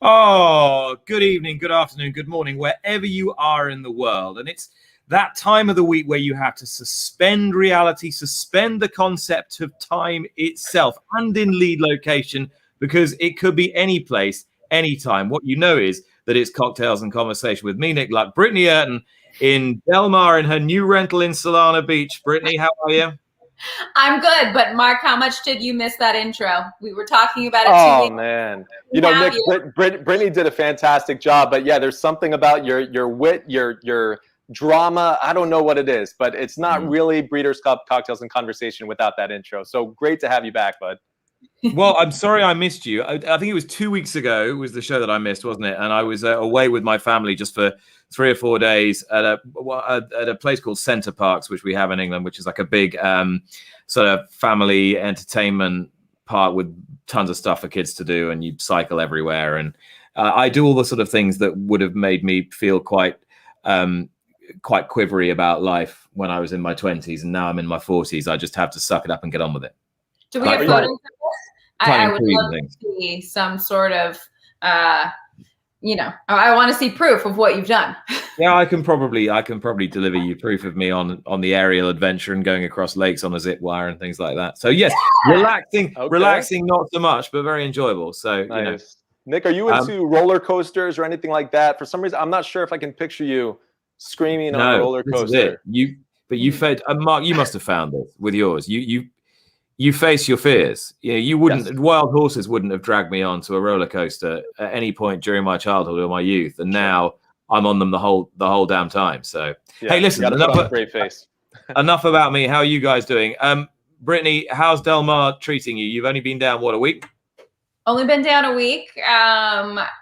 Oh, good evening, good afternoon, good morning, wherever you are in the world. And it's that time of the week where you have to suspend reality, suspend the concept of time itself and in lead location, because it could be any place, anytime. What you know is that it's Cocktails and Conversation with me, Nick Luck, Britney Eurton in Del Mar in her new rental in Solana Beach. Britney, how are you? I'm good, but Mark, how much did you miss that intro? We were talking about it 2 weeks. Oh man, Nick, Brittany did a fantastic job. But yeah, there's something about your wit, your drama. I don't know what it is, but it's not really Breeders' Cup Cocktails and Conversation without that intro. So great to have you back, bud. Well, I'm sorry I missed you. I think it was 2 weeks ago was the show that I missed, wasn't it? And I was away with my family just for 3 or 4 days at a place called Center Parks, which we have in England, which is like a big sort of family entertainment park with tons of stuff for kids to do, and you cycle everywhere. And I do all the sort of things that would have made me feel quite quivery about life when I was in my 20s, and now I'm in my 40s. I just have to suck it up and get on with it. Do we have photos of this? I would love to see some sort of, I want to see proof of what you've done. Yeah, I can probably deliver you proof of me on the aerial adventure and going across lakes on a zip wire and things like that. So yes, relaxing, not so much, but very enjoable. So nice. Nick, are you into roller coasters or anything like that? For some reason, I'm not sure if I can picture you screaming on a roller coaster. Mark, you must have found this with yours. You face your fears. Yeah, you wouldn't. Yes. Wild horses wouldn't have dragged me onto a roller coaster at any point during my childhood or my youth, and now I'm on them the whole damn time. So hey, listen, enough about me. How are you guys doing? Brittany, how's Del Mar treating you? You've only been down a week? Only been down a week.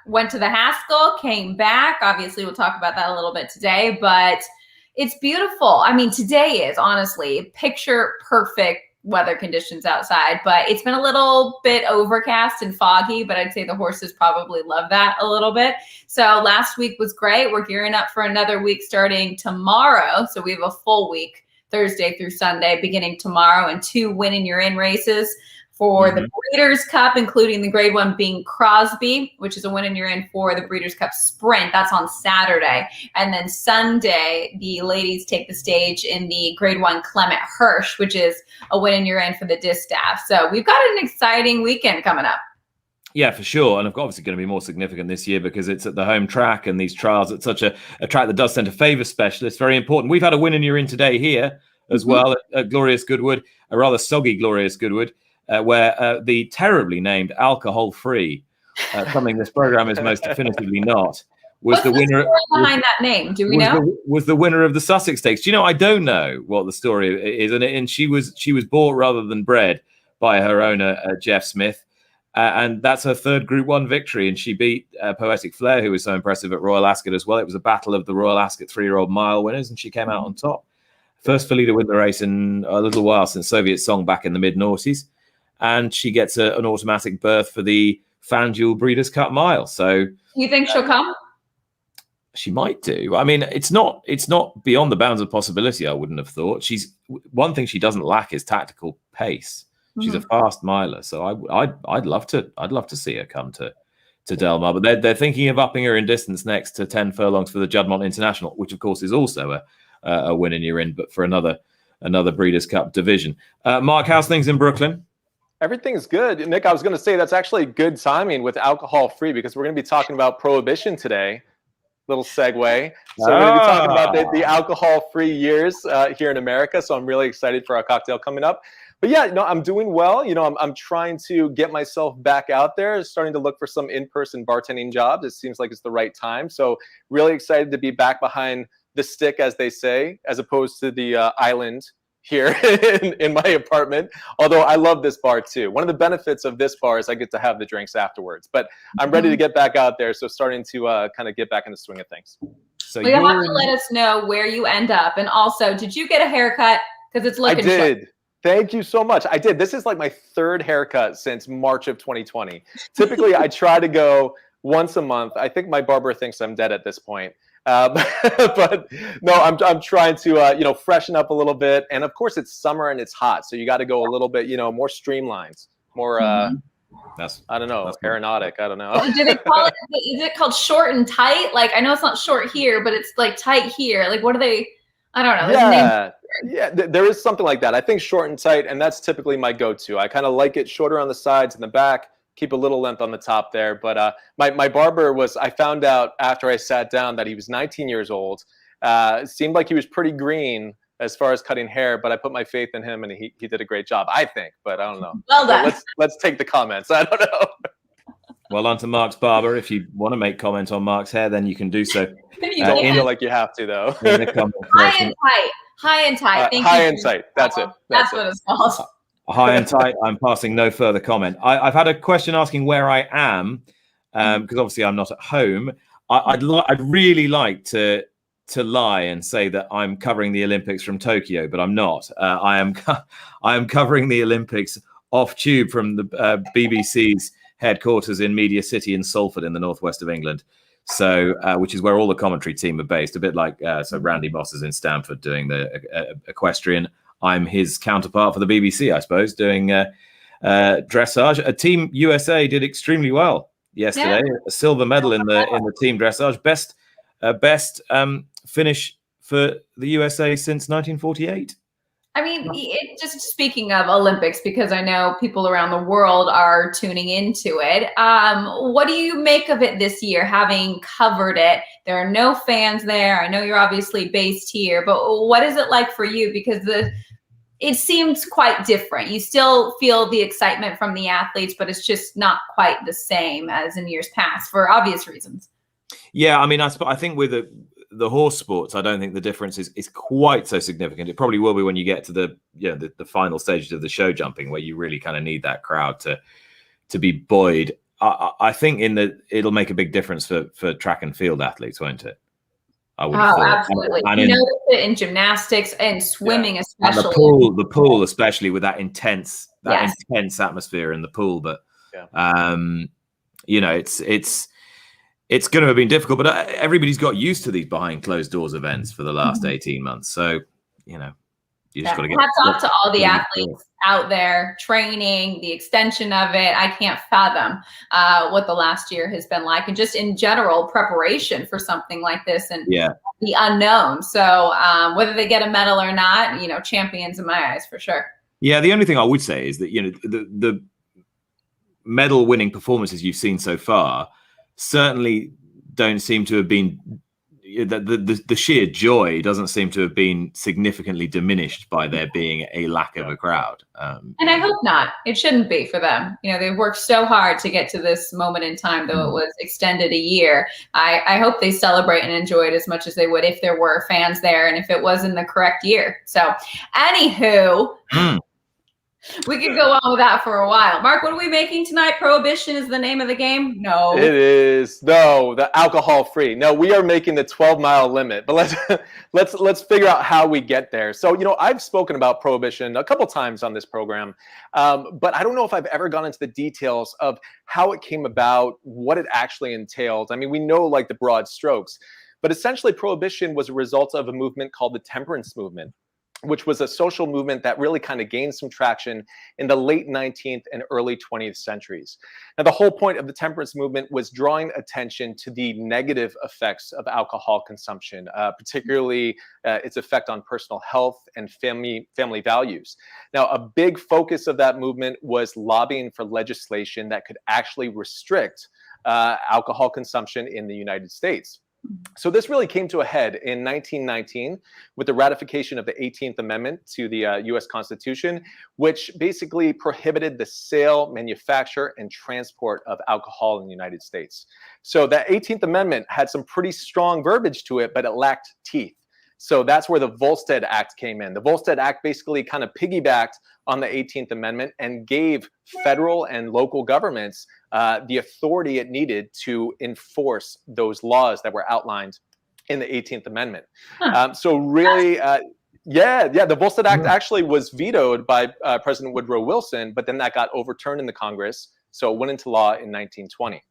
Went to the Haskell, came back. Obviously, we'll talk about that a little bit today, but it's beautiful. I mean, today is honestly picture perfect weather conditions outside, but it's been a little bit overcast and foggy, but I'd say the horses probably love that a little bit. So last week was great. We're gearing up for another week starting tomorrow. So we have a full week, Thursday through Sunday, beginning tomorrow, and 2 winning your in races for the Breeders' Cup, including the grade 1 being Crosby, which is a win and you're in for the Breeders' Cup Sprint. That's on Saturday. And then Sunday, the ladies take the stage in the grade 1 Clement Hirsch, which is a win and you're in for the distaff. So we've got an exciting weekend coming up. Yeah, for sure. And obviously going to be more significant this year because it's at the home track, and these trials at such a track that does tend to favour specialists. Very important. We've had a win and you're in today here as well at Glorious Goodwood, a rather soggy Glorious Goodwood. Where the terribly named alcohol-free, something this program is most definitively not, was the winner behind that name. Do we know? Was the winner of the Sussex Stakes. Do you know? I don't know what the story is, and she was bought rather than bred by her owner Jeff Smith, and that's her 3rd Group 1 victory. And she beat Poetic Flare, who was so impressive at Royal Ascot as well. It was a battle of the Royal Ascot 3-year-old mile winners, and she came out on top. First filly to win the race in a little while since Soviet Song back in the mid-noughties. And she gets an automatic berth for the FanDuel Breeders' Cup Mile. So you think she'll come? She might do. I mean, it's not beyond the bounds of possibility. I wouldn't have thought. She's one thing she doesn't lack is tactical pace. She's a fast miler, so I'd love to see her come to Del Mar. But they're thinking of upping her in distance next to 10 furlongs for the Juddmonte International, which of course is also a win and you're in, but for another Breeders' Cup division. Mark, how's things in Brooklyn? Everything's good. Nick, I was going to say that's actually good timing with alcohol-free because we're going to be talking about prohibition today. Little segue. So we're going to be talking about the alcohol-free years here in America. So I'm really excited for our cocktail coming up. But yeah, I'm doing well. I'm trying to get myself back out there, starting to look for some in-person bartending jobs. It seems like it's the right time. So really excited to be back behind the stick, as they say, as opposed to the island here in my apartment, although I love this bar too. One of the benefits of this bar is I get to have the drinks afterwards, but I'm ready to get back out there, so starting to kind of get back in the swing of things. So you'll have to let us know where you end up, and also, did you get a haircut? Because it's looking I did. Short. Thank you so much. I did. This is like my 3rd haircut since March of 2020. Typically, I try to go once a month. I think my barber thinks I'm dead at this point. But no, I'm trying to freshen up a little bit, and of course it's summer and it's hot, so you got to go a little bit more streamlined, more I don't know, aeronautic. I don't know. Is it called short and tight? Like, I know it's not short here, but it's like tight here. Like, what are they? I don't know. Yeah, there is something like that. I think short and tight, and that's typically my go-to. I kind of like it shorter on the sides and the back, keep a little length on the top there. But my barber I found out after I sat down that he was 19 years old. It seemed like he was pretty green as far as cutting hair, but I put my faith in him, and he did a great job, I think. But I don't know. Well done. Let's take the comments. I don't know. Well, on to Mark's barber. If you want to make comment on Mark's hair, then you can do so. You don't feel like you have to, though. High and tight. High and tight. High and tight. That's it. That's what it's called. High and tight. I'm passing no further comment. I've had a question asking where I am, because obviously I'm not at home. I'd really like to lie and say that I'm covering the Olympics from Tokyo, but I'm not. I am covering the Olympics off tube from the BBC's headquarters in Media City in Salford in the northwest of England. So, which is where all the commentary team are based, a bit like, so Randy Moss is in Stamford doing the equestrian. I'm his counterpart for the BBC, I suppose, doing dressage. Team USA did extremely well yesterday. Yeah. A silver medal in the team dressage. Best finish for the USA since 1948. I mean, just speaking of Olympics, because I know people around the world are tuning into it. What do you make of it this year, having covered it? There are no fans there. I know you're obviously based here, but what is it like for you? Because it seems quite different. You still feel the excitement from the athletes, but it's just not quite the same as in years past for obvious reasons. Yeah, I mean, I think with the horse sports, I don't think the difference is quite so significant. It probably will be when you get to the final stages of the show jumping, where you really kind of need that crowd to be buoyed. I think it'll make a big difference for track and field athletes, won't it? I would have thought. Absolutely. And you notice it in gymnastics and swimming, especially. And the pool, especially with that intense atmosphere in the pool. But it's going to have been difficult, but everybody's got used to these behind closed doors events for the last 18 months. So, you just got to get. Hats off to all the athletes out there training, the extension of it. I can't fathom what the last year has been like, and just in general preparation for something like this and the unknown. So whether they get a medal or not, champions in my eyes for sure. Yeah, the only thing I would say is that the medal winning performances you've seen so far certainly don't seem to have been the sheer joy doesn't seem to have been significantly diminished by there being a lack of a crowd. And I hope not. It shouldn't be for them. They've worked so hard to get to this moment in time, though it was extended a year. I hope they celebrate and enjoy it as much as they would if there were fans there and if it was in the correct year. So anywho, we could go on with that for a while. Mark, what are we making tonight? Prohibition is the name of the game? No. It is. No, the alcohol free. No, we are making the 12-mile limit. But let's figure out how we get there. So, I've spoken about prohibition a couple times on this program, but I don't know if I've ever gone into the details of how it came about, what it actually entailed. I mean, we know like the broad strokes, but essentially prohibition was a result of a movement called the Temperance Movement, which was a social movement that really kind of gained some traction in the late 19th and early 20th centuries. Now, the whole point of the temperance movement was drawing attention to the negative effects of alcohol consumption, particularly its effect on personal health and family values. Now, a big focus of that movement was lobbying for legislation that could actually restrict alcohol consumption in the United States. So this really came to a head in 1919 with the ratification of the 18th Amendment to the U.S. Constitution, which basically prohibited the sale, manufacture, and transport of alcohol in the United States. So that 18th Amendment had some pretty strong verbiage to it, but it lacked teeth. So that's where the Volstead Act came in. The Volstead Act basically kind of piggybacked on the 18th Amendment and gave federal and local governments the authority it needed to enforce those laws that were outlined in the 18th Amendment. So really, the Volstead Act actually was vetoed by President Woodrow Wilson, but then that got overturned in the Congress. So it went into law in 1920.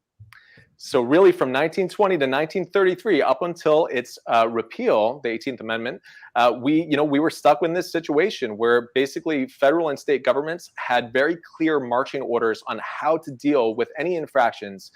So really from 1920 to 1933, up until its repeal, the 18th Amendment, we were stuck in this situation where basically federal and state governments had very clear marching orders on how to deal with any infractions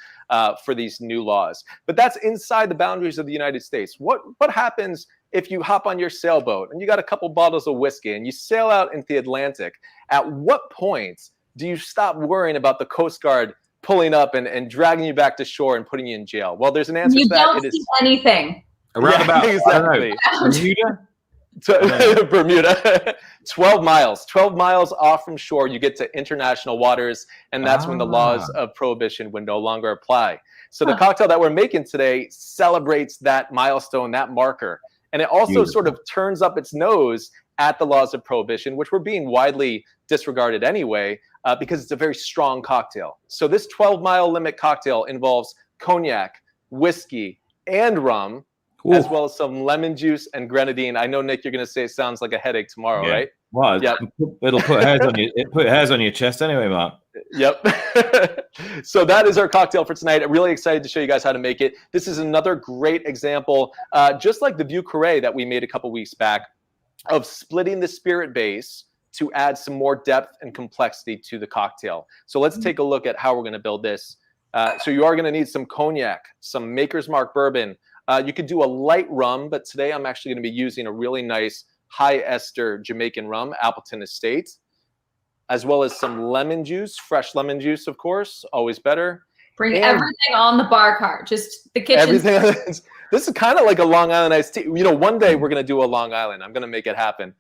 for these new laws. But that's inside the boundaries of the United States. What happens if you hop on your sailboat and you got a couple bottles of whiskey and you sail out into the Atlantic? At what point do you stop worrying about the Coast Guard pulling up and dragging you back to shore and putting you in jail? Well, there's an answer to that. You don't see anything. Around about, exactly. Bermuda? Bermuda. 12 miles off from shore, you get to international waters, and that's when the laws of prohibition would no longer apply. So the cocktail that we're making today celebrates that milestone, that marker. And it also sort of turns up its nose at the laws of prohibition, which were being widely disregarded anyway, because it's a very strong cocktail. So this 12-mile limit cocktail involves cognac, whiskey, and rum, as well as some lemon juice and grenadine. I know, Nick, you're going to say it sounds like a headache tomorrow, right? Well, it'll put hairs on you. It put hairs on your chest anyway, Mark. Yep. So that is our cocktail for tonight. I'm really excited to show you guys how to make it. This is another great example, just like the Vieux Carré that we made a couple weeks back, of splitting the spirit base to add some more depth and complexity to the cocktail. So let's take a look at how we're going to build this. So you are going to need some cognac, some Maker's Mark bourbon. You could do a light rum, but today I'm actually going to be using a really nice high ester Jamaican rum, Appleton Estate, as well as some lemon juice, fresh lemon juice, of course, always better. Bring everything on the bar cart, just the kitchen. Everything. This is kind of like a Long Island iced tea. You know, one day we're going to do a Long Island. I'm going to make it happen.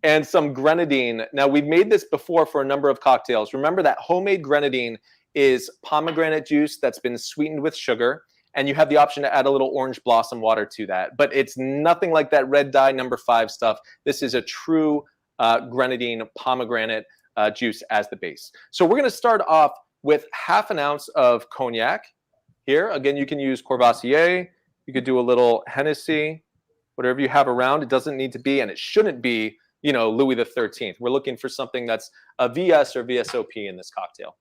And some grenadine. Now, we've made this before for a number of cocktails. Remember that homemade grenadine is pomegranate juice that's been sweetened with sugar, and you have the option to add a little orange blossom water to that. But it's nothing like that red dye number 5 stuff. This is a true grenadine pomegranate juice as the base. So we're going to start off with ½ an ounce of cognac. Here, again, you can use Courvoisier. You could do a little Hennessy, whatever you have around. It doesn't need to be, and it shouldn't be, you know, Louis XIII. We're looking for something that's a VS or VSOP in this cocktail.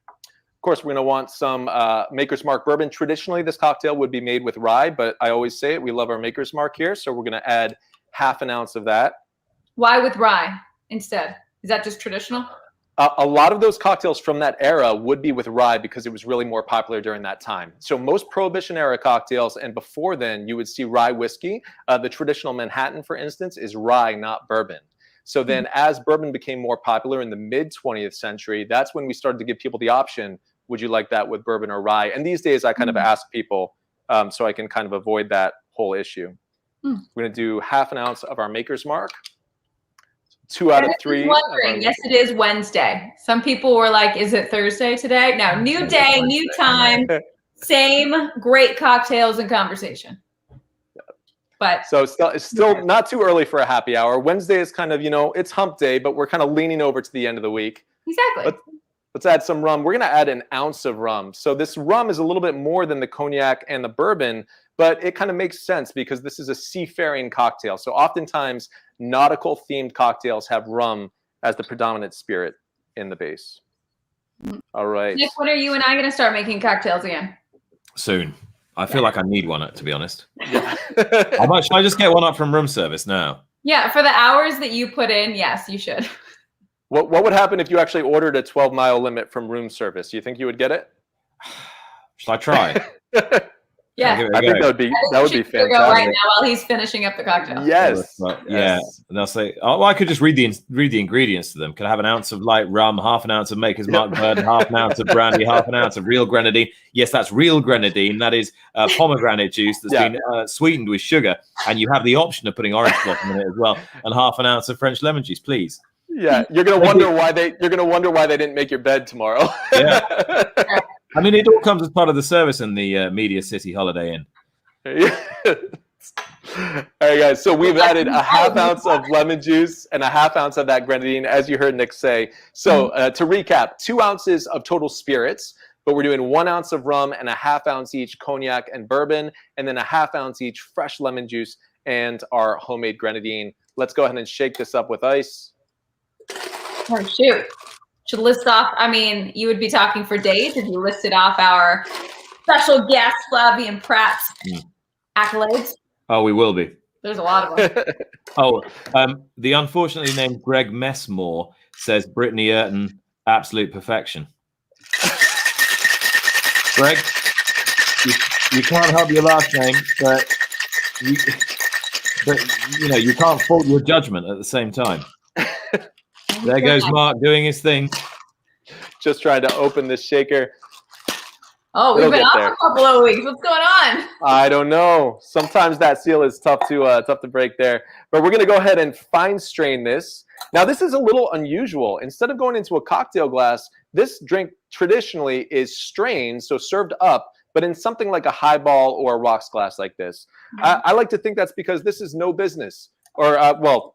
Of course, we're going to want some Maker's Mark bourbon. Traditionally, this cocktail would be made with rye, but I always say it, we love our Maker's Mark here, so we're going to add ½ an ounce of that. Why with rye instead? Is that just traditional? A lot of those cocktails from that era would be with rye because it was really more popular during that time. So most Prohibition era cocktails, and before then, you would see rye whiskey. The traditional Manhattan, for instance, is rye, not bourbon. So then as bourbon became more popular in the mid-20th century, that's when we started to give people the option, would you like that with bourbon or rye? And these days I kind of ask people so I can kind of avoid that whole issue. We're going to do ½ an ounce of our Maker's Mark. 2 out of 3. Wondering, yes, it is Wednesday. Some people were like, is it Thursday today? No, new day, new time, same great cocktails and conversation. But so it's still not too early for a happy hour. Wednesday is kind of, you know, it's hump day, but we're kind of leaning over to the end of the week. Exactly. Let's add some rum. We're going to add an ounce of rum. So this rum is a little bit more than the cognac and the bourbon, but it kind of makes sense because this is a seafaring cocktail. So oftentimes nautical themed cocktails have rum as the predominant spirit in the base. All right. Nick, when are you and I going to start making cocktails again? Soon. I feel like I need one, to be honest. Yeah. Should I just get one up from room service now? Yeah, for the hours that you put in, yes, you should. What would happen if you actually ordered a 12-mile limit from room service? Do you think you would get it? Shall I try? Yeah, I think that would be fantastic. Go right now while he's finishing up the cocktail. Yes. Yeah, and they'll say, "Oh, well, I could just read the ingredients to them. Can I have an ounce of light rum, ½ an ounce of Maker's Mark bourbon, ½ an ounce of brandy, ½ an ounce of Real Grenadine?" Yes, that's Real Grenadine. That is pomegranate juice that's been sweetened with sugar, and you have the option of putting orange blossom in it as well, and ½ an ounce of French lemon juice, please. Yeah, you're gonna wonder why they didn't make your bed tomorrow. Yeah. I mean, it all comes as part of the service in the Media City Holiday Inn. All right, guys. So we've added a ½ ounce of lemon juice and a ½ ounce of that grenadine, as you heard Nick say. So to recap, 2 ounces of total spirits, but we're doing 1 ounce of rum and a ½ ounce each cognac and bourbon, and then a ½ ounce each fresh lemon juice and our homemade grenadine. Let's go ahead and shake this up with ice. Oh, shoot. Should list off, I mean, you would be talking for days if you listed off our special guest, Flavien Prat. Accolades. Oh, we will be. There's a lot of them. The unfortunately named Greg Messmore says Britney Eurton, absolute perfection. Greg, you can't help your last name, but you can't fault your judgment at the same time. There goes Mark doing his thing. Just trying to open this shaker. Oh, we've been off a couple of weeks. What's going on? I don't know. Sometimes that seal is tough to break there. But we're going to go ahead and fine strain this. Now, this is a little unusual. Instead of going into a cocktail glass, this drink traditionally is strained, so served up, but in something like a highball or a rocks glass like this. I like to think that's because this is no business. Or, well,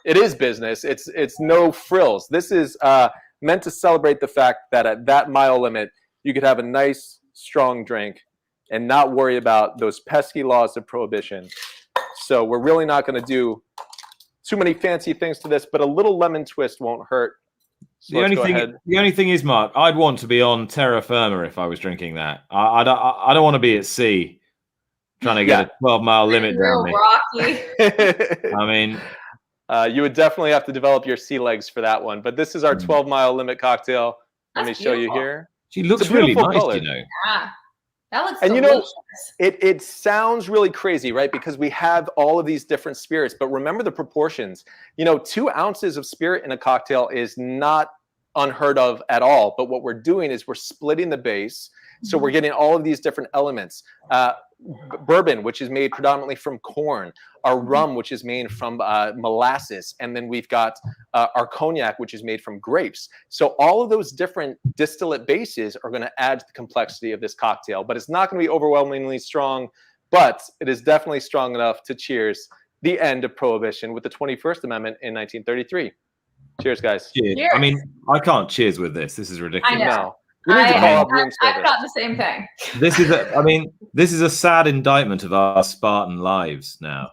it is business. It's no frills. This is meant to celebrate the fact that at that mile limit, you could have a nice, strong drink and not worry about those pesky laws of prohibition. So we're really not going to do too many fancy things to this, but a little lemon twist won't hurt. So the only thing is, Mark, I'd want to be on terra firma if I was drinking that. I don't want to be at sea trying to get a 12-mile limit down me. Rocky. I mean, you would definitely have to develop your sea legs for that one. But this is our 12-mile limit cocktail. Let me show you here. She looks really nice, color. Yeah, that looks and delicious. It sounds really crazy, right? Because we have all of these different spirits, but remember the proportions. 2 ounces of spirit in a cocktail is not unheard of at all. But what we're doing is we're splitting the base, so we're getting all of these different elements. Bourbon, which is made predominantly from corn, our rum, which is made from molasses, and then we've got our cognac, which is made from grapes. So all of those different distillate bases are going to add to the complexity of this cocktail, but it's not going to be overwhelmingly strong, but it is definitely strong enough to cheers the end of Prohibition with the 21st Amendment in 1933. Cheers, guys. Cheers. I mean, I can't cheers with this. This is ridiculous. I know. We need to call up room service. I thought the same thing. This is a sad indictment of our Spartan lives now.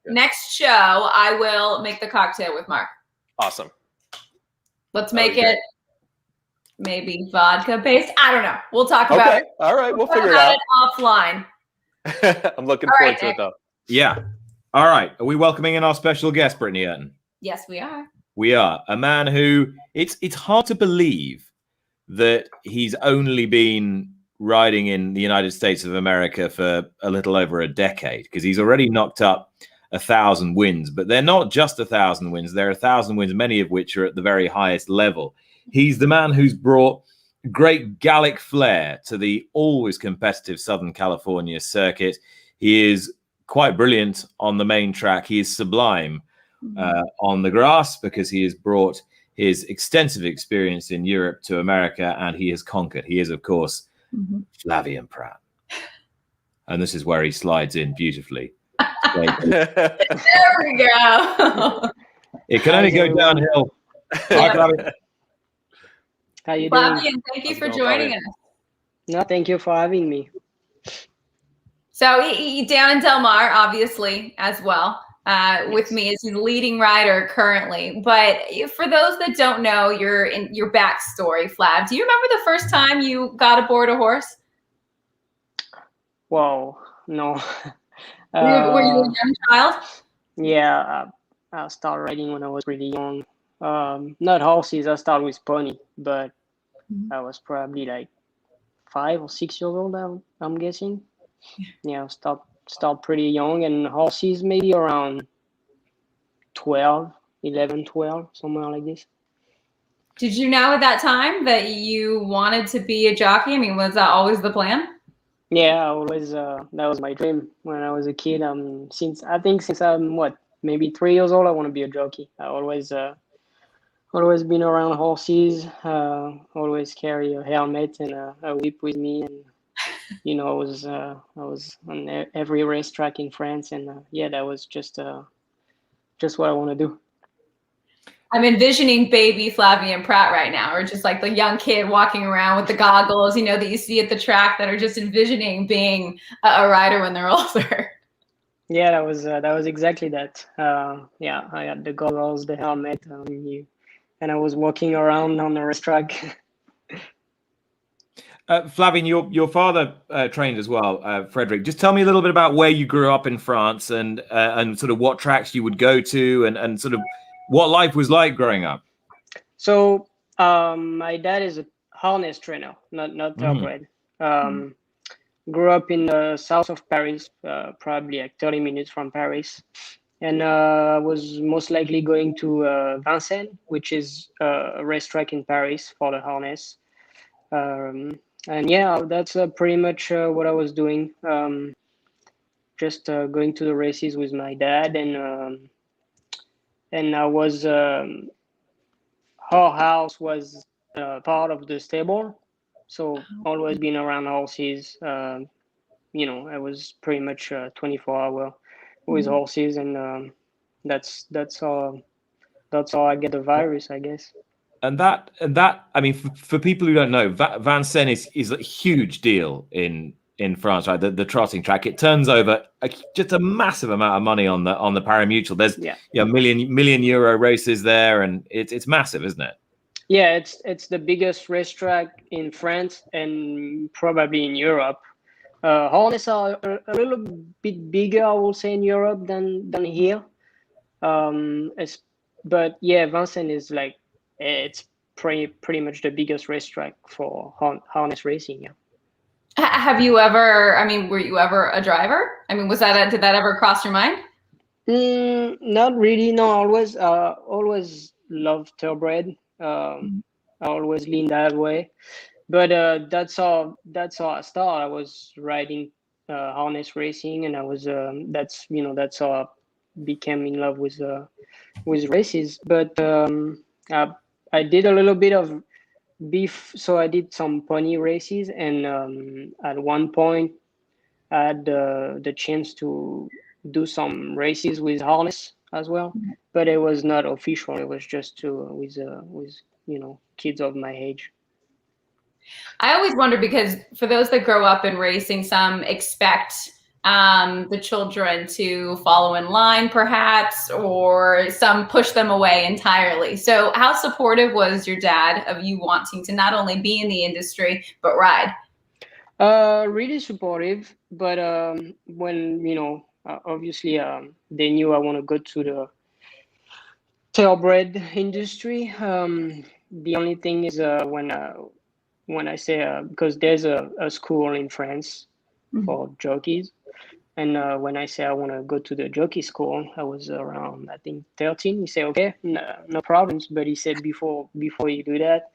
Next show, I will make the cocktail with Mark. Awesome. Let's make it maybe vodka based. I don't know. We'll talk about it. All right. We'll figure it out. Offline. I'm looking forward to it, though. Yeah. All right. Are we welcoming in our special guest, Britney Eurton? Yes, we are. We are. A man who it's hard to believe that he's only been riding in the United States of America for a little over a decade, because he's already knocked up 1,000 wins. But they're not just 1,000 wins. There are 1,000 wins, many of which are at the very highest level. He's the man who's brought great Gallic flair to the always competitive Southern California circuit. He is quite brilliant on the main track. He is sublime on the grass, because he has brought his extensive experience in Europe to America, and he has conquered. He is, of course, Flavien Prat. And this is where he slides in beautifully. There we go. It can only go downhill. How you doing? Flavien, thank you for joining us. No, thank you for having me. So down in Del Mar, obviously, as well. With me as his leading rider currently. But for those that don't know your backstory, Flav, do you remember the first time you got aboard a horse? Whoa, no. Were you a young child? Yeah, I started riding when I was really young. Not horses, I started with pony, but I was probably like 5 or 6 years old, I'm guessing. Yeah, start pretty young, and horses maybe around 11, 12, somewhere like this. Did you know at that time that you wanted to be a jockey? I mean, was that always the plan? Yeah, I always that was my dream when I was a kid. Since I'm maybe 3 years old, I want to be a jockey. I always been around horses. Always carry a helmet and a whip with me, and I was on every racetrack in France, and that was just what I want to do. I'm envisioning baby Flavien Prat right now, or just like the young kid walking around with the goggles, that you see at the track, that are just envisioning being a rider when they're older. Yeah, that was exactly that. I had the goggles, the helmet, and I was walking around on the racetrack. Flavien, your father trained as well, Frederick. Just tell me a little bit about where you grew up in France and sort of what tracks you would go to and sort of what life was like growing up. So my dad is a harness trainer, not thoroughbred. Grew up in the south of Paris, probably like 30 minutes from Paris, and was most likely going to Vincennes, which is a racetrack in Paris for the harness. And yeah, that's pretty much what I was doing. Just going to the races with my dad, and I was our house was part of the stable, so always been around horses. You know, I was pretty much 24-hour with horses, and that's how I get the virus, I guess. And that, I mean, for people who don't know, Vincennes is a huge deal in France, right? The trotting track. It turns over just a massive amount of money on the parimutuel. There's million euro races there, and it's massive, isn't it? Yeah, it's the biggest racetrack in France and probably in Europe. Harness are a little bit bigger, I will say, in Europe than here. But yeah, Vincennes is like, it's pretty much the biggest racetrack for harness racing. Yeah. Have you ever? I mean, were you ever a driver? I mean, did that ever cross your mind? Not really. No, always loved thoroughbred. I always leaned that way. But that's how I started. I was riding harness racing, and I was that's how I became in love with races. But I did a little bit of beef, so I did some pony races, and at one point I had the chance to do some races with harness as well, but it was not official. It was just with kids of my age. I always wonder, because for those that grow up in racing, some expect the children to follow in line perhaps, or some push them away entirely. So how supportive was your dad of you wanting to not only be in the industry, but ride? Really supportive, but when, obviously they knew I want to go to the thoroughbred industry. The only thing is when I say, because there's a school in France for jockeys, and when I say I want to go to the jockey school, I was around, I think, 13. He said, okay, no problems. But he said, before you do that,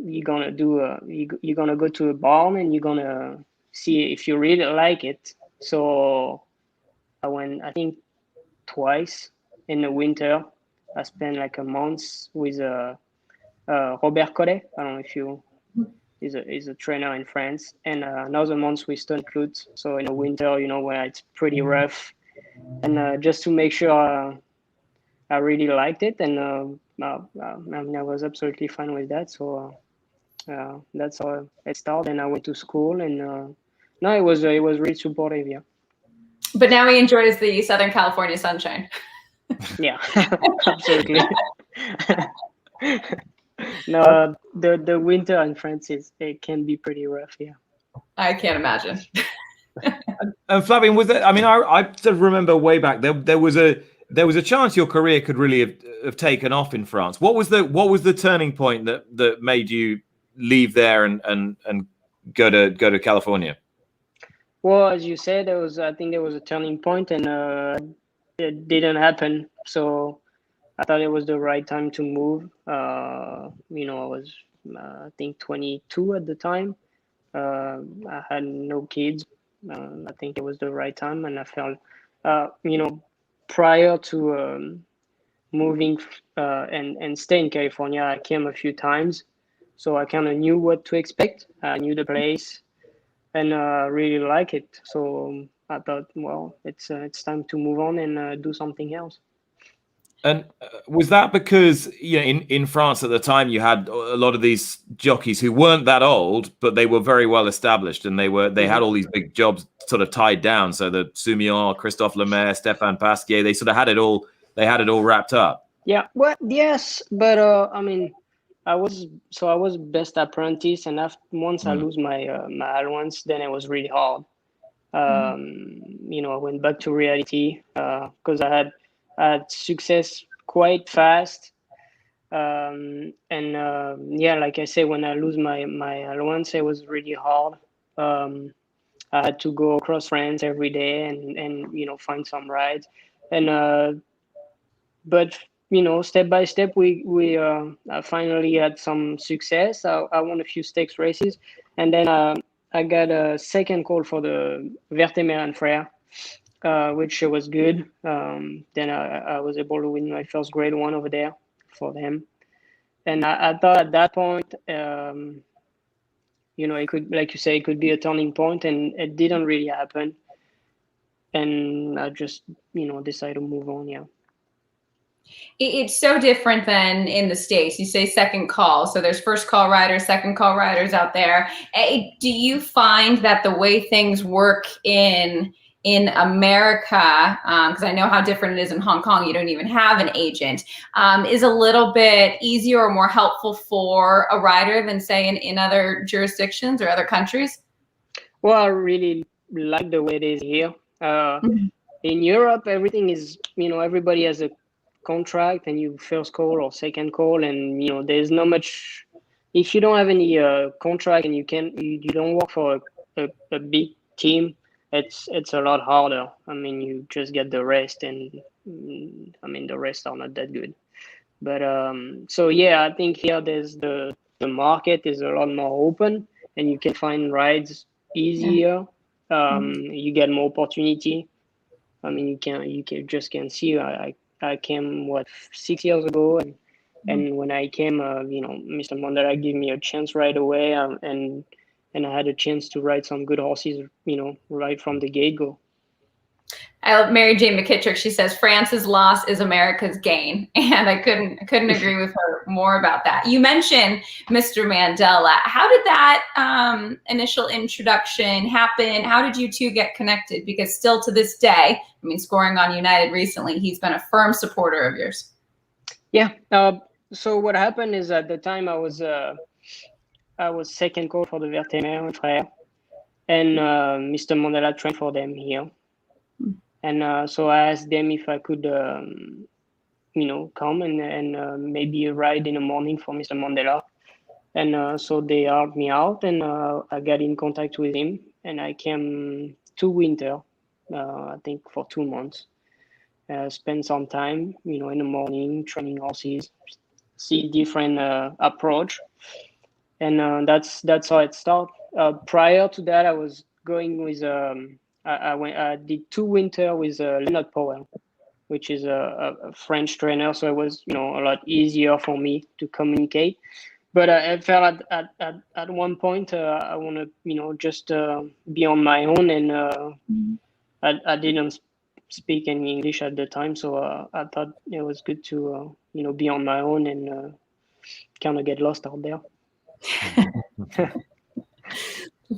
you're gonna go to a barn and you're gonna see if you really like it. So I went, I think, twice in the winter. I spent like a month with Robert Collet. I don't know if you is a trainer in France, and another month with Stone Clout. So in the winter, where it's pretty rough, and just to make sure I really liked it, and I was absolutely fine with that. So that's how it started, and I went to school, and no, it was really supportive, yeah. But now he enjoys the Southern California sunshine. Yeah, absolutely. No, the winter in France it can be pretty rough, yeah. I can't imagine. And Flavien, was that? I mean, I sort of remember way back there was a chance your career could really have taken off in France. What was the turning point that made you leave there and go to California? Well, as you said, I think there was a turning point, and it didn't happen. So I thought it was the right time to move. I was I think 22 at the time. I had no kids. I think it was the right time, and I felt, prior to moving and staying in California, I came a few times, so I kind of knew what to expect. I knew the place, and really like it. So I thought, well, it's time to move on and do something else. And was that because in France at the time you had a lot of these jockeys who weren't that old, but they were very well established, and they had all these big jobs sort of tied down. So the Soumillon, Christophe Lemaire, Stéphane Pasquier, they sort of had it all. They had it all wrapped up. Yeah, well, yes, but I mean, I was best apprentice, and after once I lose my my allowance, then it was really hard. I went back to reality because I had success quite fast. Yeah, like I say, when I lose my allowance, it was really hard. I had to go across France every day and find some rides, and but step by step we I finally had some success. I won a few stakes races, and then I got a second call for the Vertemer and Frère, which was good. Then I was able to win my first grade one over there for them, and I thought at that point, it could, like you say, it could be a turning point, and it didn't really happen. And I just decided to move on. Yeah. It's so different than in the States. You say second call. So there's first call riders, second call riders out there. Do you find that the way things work in America, because I know how different it is in Hong Kong, you don't even have an agent, is a little bit easier or more helpful for a rider than say in other jurisdictions or other countries? Well, I really like the way it is here. In Europe, everything is, everybody has a contract, and you first call or second call, and there's not much. If you don't have any contract and you don't work for a big team, it's a lot harder. I mean, you just get the rest, and the rest are not that good. But so yeah, I think here there's the market is a lot more open, and you can find rides easier. You get more opportunity. I mean, you can see. I came 6 years ago, and when I came, Mr. Mandela gave me a chance right away, and I had a chance to ride some good horses, right from the get go. I love Mary Jane McKittrick. She says France's loss is America's gain, and I couldn't agree with her more about that. You mentioned Mr. Mandela. How did that initial introduction happen? How did you two get connected? Because still to this day, I mean, scoring on United recently, he's been a firm supporter of yours. Yeah. So what happened is at the time I was second call for the Vertemer and Frère, and Mr. Mandela trained for them here. And so I asked them if I could, come and maybe ride in the morning for Mr. Mandela. And so they helped me out, and I got in contact with him, and I came to winter, I think for 2 months. Spend some time, in the morning, training horses, see different approach. And that's how it started. Prior to that, I was going with I did 2 winter with Leonard Powell, which is a French trainer. So it was, a lot easier for me to communicate. But I felt at one point I want to, just be on my own, and I didn't speak any English at the time. So I thought it was good to, be on my own and kind of get lost out there.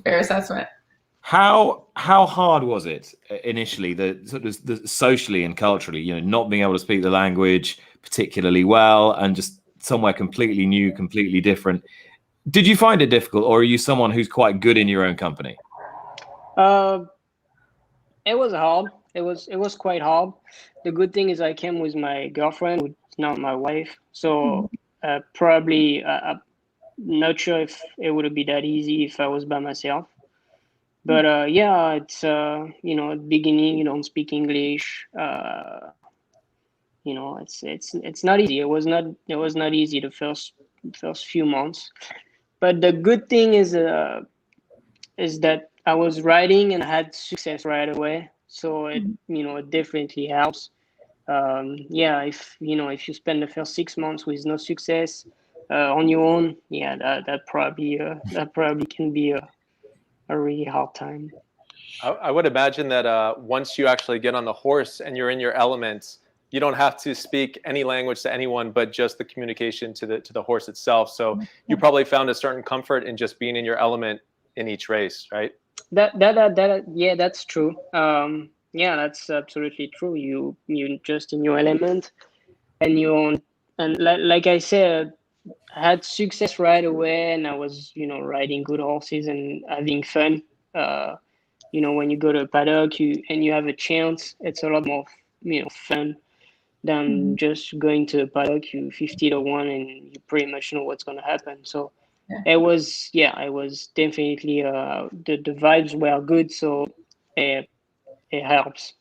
Fair assessment. How hard was it initially, the sort of the socially and culturally, not being able to speak the language particularly well, and just somewhere completely new, completely different? Did you find it difficult, or are you someone who's quite good in your own company? It was hard. It was quite hard. The good thing is I came with my girlfriend, who's not my wife. So probably I'm not sure if it would be that easy if I was by myself. But yeah, it's at the beginning you don't speak English. It's not easy. It was not easy the first few months. But the good thing is that I was riding and I had success right away. So it definitely helps. Yeah, if you spend the first 6 months with no success on your own, yeah, that probably can be a really hard time. I would imagine that once you actually get on the horse and you're in your element, you don't have to speak any language to anyone but just the communication to the horse itself. So you probably found a certain comfort in just being in your element in each race, right? Yeah, that's true. Yeah, that's absolutely true. You just in your element, and like I said, had success right away, and I was, riding good horses and having fun. When you go to a paddock, you have a chance, it's a lot more, fun than just going to a paddock. You 50-1, and you pretty much know what's going to happen. So it was definitely the vibes were good, so it helps.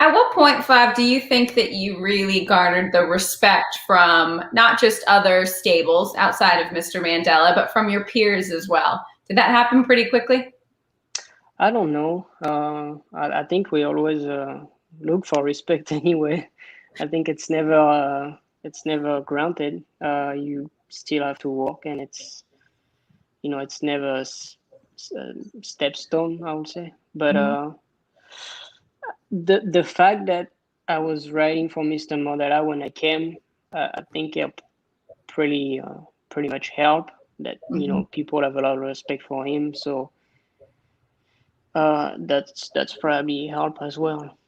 At what point, Flav, do you think that you really garnered the respect from not just other stables outside of Mr. Mandela, but from your peers as well? Did that happen pretty quickly? I don't know. I think we always look for respect anyway. I think it's never granted. You still have to work, and it's never a stepstone, I would say. But the fact that I was writing for Mr. Mandela when I came, I think it pretty much helped. That people have a lot of respect for him, so that's probably help as well.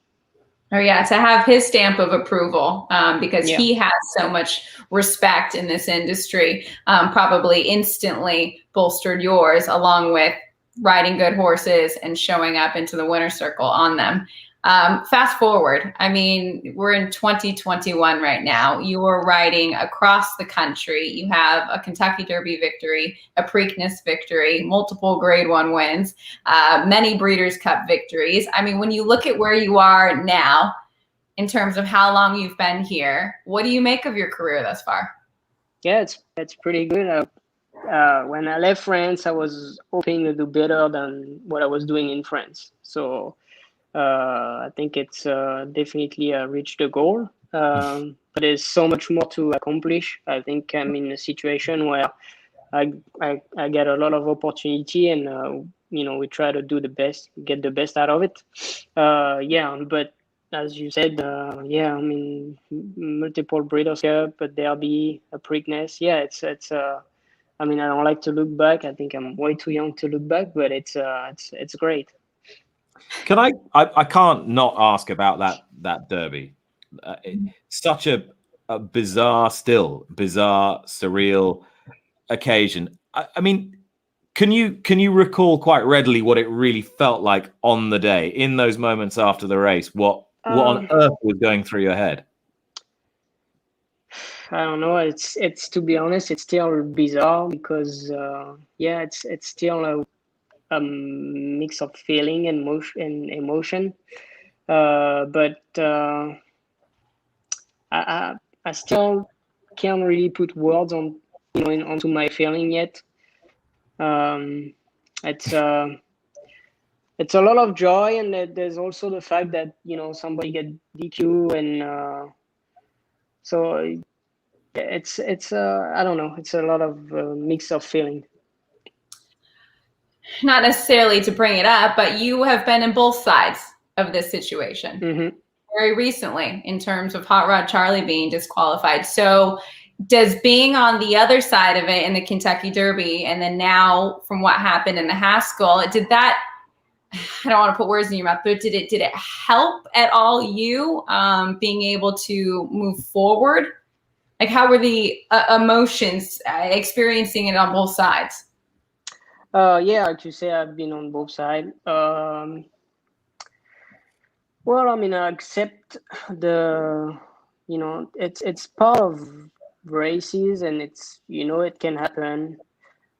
Oh yeah, to have his stamp of approval, because he has so much respect in this industry, probably instantly bolstered yours, along with riding good horses and showing up into the winner's circle on them. Fast forward, I mean, we're in 2021 right now. You are riding across the country. You have a Kentucky Derby victory, a Preakness victory, multiple Grade 1 wins, many Breeders' Cup victories. I mean, when you look at where you are now, in terms of how long you've been here, what do you make of your career thus far? Yeah, it's pretty good. When I left France, I was hoping to do better than what I was doing in France. So I think it's definitely reached the goal. But there's so much more to accomplish. I think I'm in a situation where I get a lot of opportunity, and we try to do the best, get the best out of it. But as you said, I mean, multiple Breeders' Cup, a Derby, a Preakness. Yeah, it's. I mean, I don't like to look back. I think I'm way too young to look back, but it's great. Can I can't not ask about that Derby. Such a bizarre, surreal occasion. I mean, can you recall quite readily what it really felt like on the day, in those moments after the race? What on earth was going through your head? I don't know. It's to be honest, it's still bizarre because it's still a mix of feeling and emotion. But I still can't really put words on onto my feeling yet. It's a lot of joy, and there's also the fact that somebody get DQ, and so it's I don't know. It's a lot of mix of feeling. Not necessarily to bring it up, but you have been in both sides of this situation very recently in terms of Hot Rod Charlie being disqualified. So does being on the other side of it in the Kentucky Derby, and then now from what happened in the Haskell, did that, I don't want to put words in your mouth, but did it help at all you being able to move forward? Like, how were the emotions experiencing it on both sides? Like you say, I've been on both sides. Well, I mean, I accept it's part of races, and it's, it can happen.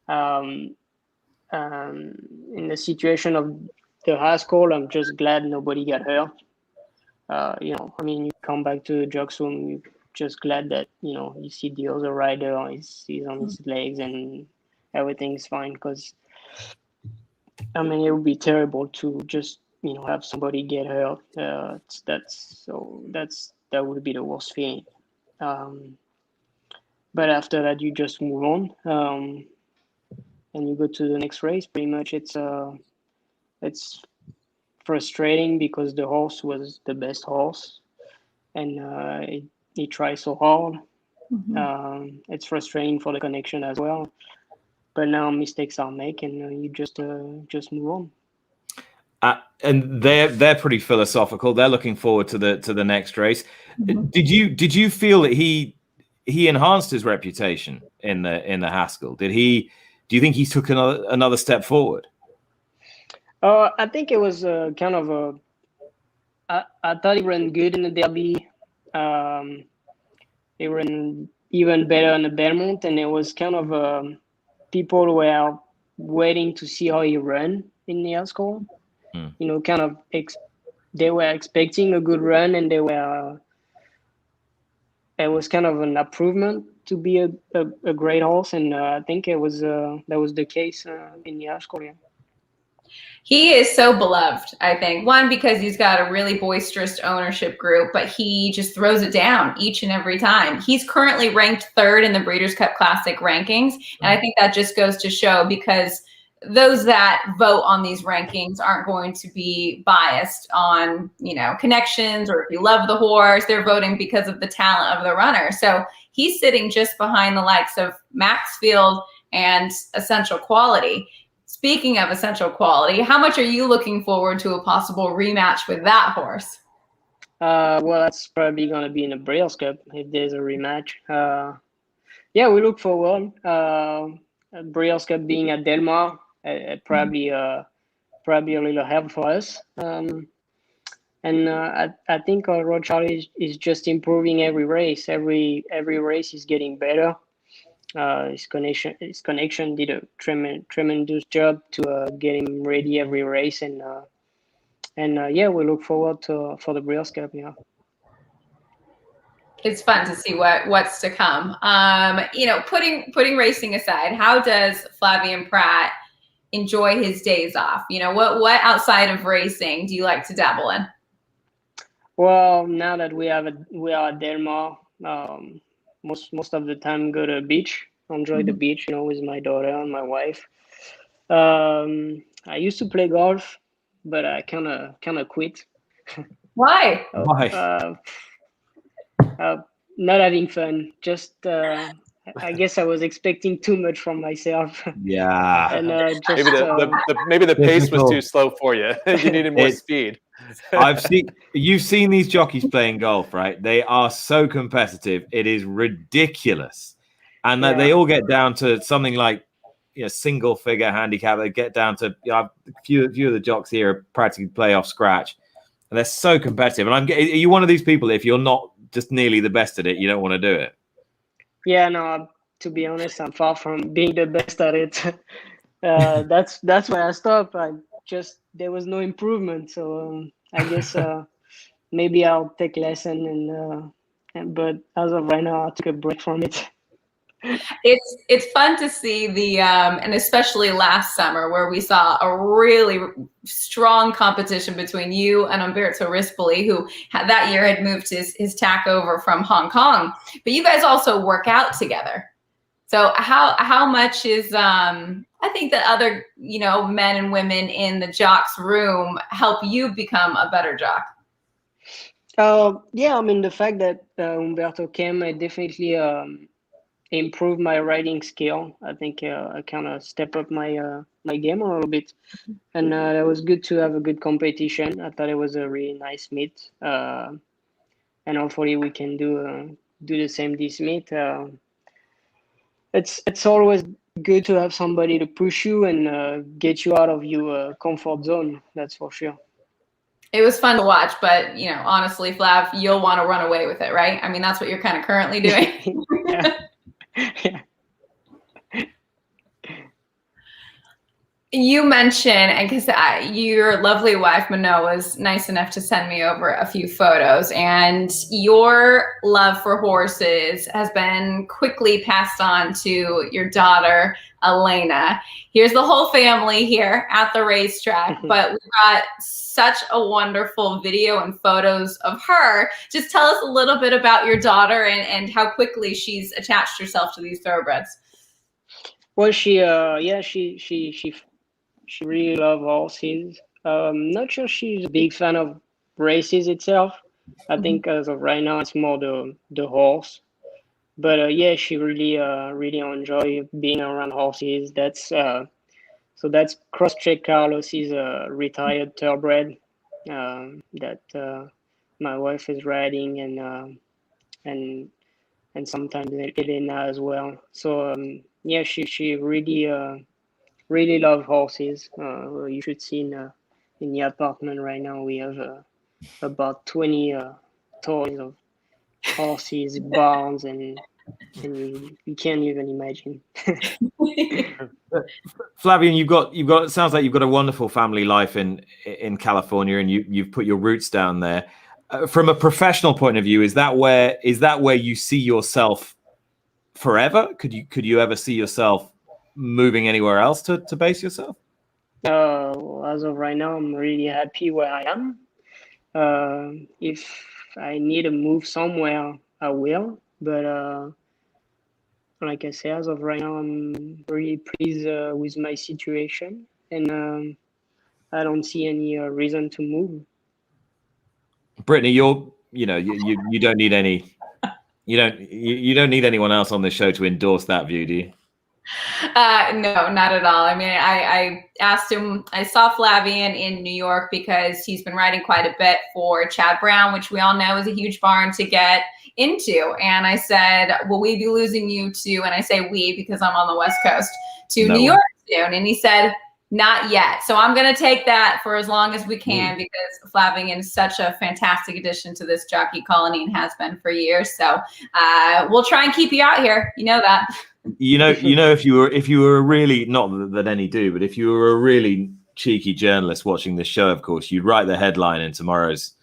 In the situation of the Haskell, I'm just glad nobody got hurt. I mean, you come back to the jocks room, you're just glad that, you see the other rider, he's on his legs and everything's fine, because I mean, it would be terrible to just have somebody get hurt. That would be the worst feeling. But after that, you just move on, and you go to the next race. Pretty much, it's frustrating because the horse was the best horse, and he tried so hard. It's frustrating for the connection as well. But now mistakes are made, and you just move on. And they're pretty philosophical. They're looking forward to the next race. Did you feel that he he enhanced his reputation in the Haskell? Do you think he took another step forward? I think it was kind of I thought he ran good in the Derby. He ran even better in the Belmont, and it was kind of people were waiting to see how he ran in the Haskell. You know, kind of they were expecting a good run, and it was kind of an improvement to be a great horse, and I think that was the case in the Haskell. Yeah. He is so beloved, I think. One, because he's got a really boisterous ownership group, but he just throws it down each and every time. He's currently ranked 3rd in the Breeders' Cup Classic rankings. And I think that just goes to show, because those that vote on these rankings aren't going to be biased on, you know, connections or if you love the horse. They're voting because of the talent of the runner. So he's sitting just behind the likes of Maxfield and Essential Quality. Speaking of Essential Quality, how much are you looking forward to a possible rematch with that horse? Well, that's probably going to be in the Breeders' Cup if there's a rematch. Yeah, we look forward. Breeders' Cup being at Del Mar, probably a little help for us. And I think Rod Charlie is just improving every race. Every race is getting better. His connection did a tremendous job to get him ready every race, and yeah, we look forward for the Breeders' Cup. Yeah, it's fun to see what's to come. You know, putting racing aside, how does Flavien Prat enjoy his days off? You know, what outside of racing do you like to dabble in? Well, now that we are at Del Mar, most of the time go to the beach, enjoy the beach, you know, with my daughter and my wife. I used to play golf, but I kind of quit. Why? Why? Not having fun. Just I guess I was expecting too much from myself. Yeah. And maybe the pace was too slow for you. You needed more speed. You've seen these jockeys playing golf, right? They are so competitive. It is ridiculous. And that they all get down to something like, you know, single figure handicap. They get down to, you know, a few of the jocks here are practically play off scratch. And they're so competitive. And are you one of these people, if you're not just nearly the best at it, you don't want to do it? Yeah, no, to be honest, I'm far from being the best at it. That's why I stopped. There was no improvement. So I guess maybe I'll take lesson but as of right now, I took a break from it. It's fun to see the and especially last summer where we saw a really strong competition between you and Umberto Rispoli, who that year had moved his tack over from Hong Kong. But you guys also work out together. So how much is I think that other, you know, men and women in the jocks room help you become a better jock? Yeah, I mean, the fact that Umberto came, I definitely improve my riding skill. I think I kind of step up my game a little bit, and it was good to have a good competition. I thought it was a really nice meet, and hopefully we can do the same this meet. It's always good to have somebody to push you and get you out of your comfort zone. That's for sure. It was fun to watch, but you know, honestly, Flav, you'll want to run away with it, right? I mean, that's what you're kind of currently doing. Yeah. You mentioned, and because your lovely wife Mano was nice enough to send me over a few photos, and your love for horses has been quickly passed on to your daughter Elena. Here's the whole family here at the racetrack, but we've got such a wonderful video and photos of her. Just tell us a little bit about your daughter and how quickly she's attached herself to these thoroughbreds. Well, she really loves horses. Not sure she's a big fan of races itself. I think as of right now, it's more the horse. But yeah, she really enjoy being around horses. That's Crosscheck Carlos is a retired thoroughbred that my wife is riding, and sometimes Elena as well. So yeah, she really love horses. You should see in the apartment right now we have about 20 toys of horses, barns, and you can't even imagine. Flavien, you've got. It sounds like you've got a wonderful family life in California, and you've put your roots down there. From a professional point of view, is that where you see yourself forever? Could you ever see yourself moving anywhere else to base yourself? As of right now, I'm really happy where I am. If I need to move somewhere, I will. But like I say, as of right now, I'm really pleased with my situation, and I don't see any reason to move. Brittany, you don't need any. You don't need anyone else on this show to endorse that view, do you? No, not at all. I mean, I asked him, I saw Flavien in New York because he's been writing quite a bit for Chad Brown, which we all know is a huge barn to get into. And I said, will we be losing you to, and I say we because I'm on the West Coast, to New York soon? And he said, not yet. So I'm going to take that for as long as we can because Flavien is such a fantastic addition to this jockey colony and has been for years. So we'll try and keep you out here. You know that. You know, if you were a really, not that any do, but if you were a really cheeky journalist watching this show, of course, you'd write the headline in tomorrow's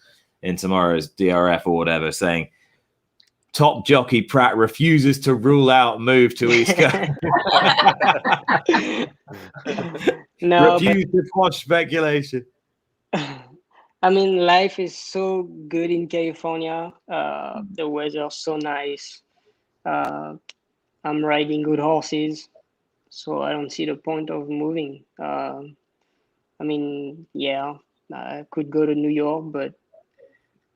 DRF or whatever, saying top jockey Prat refuses to rule out move to East Coast. No, refuse to quash speculation. I mean, life is so good in California. The weather's so nice. I'm riding good horses, so I don't see the point of moving. I mean, yeah, I could go to New York, but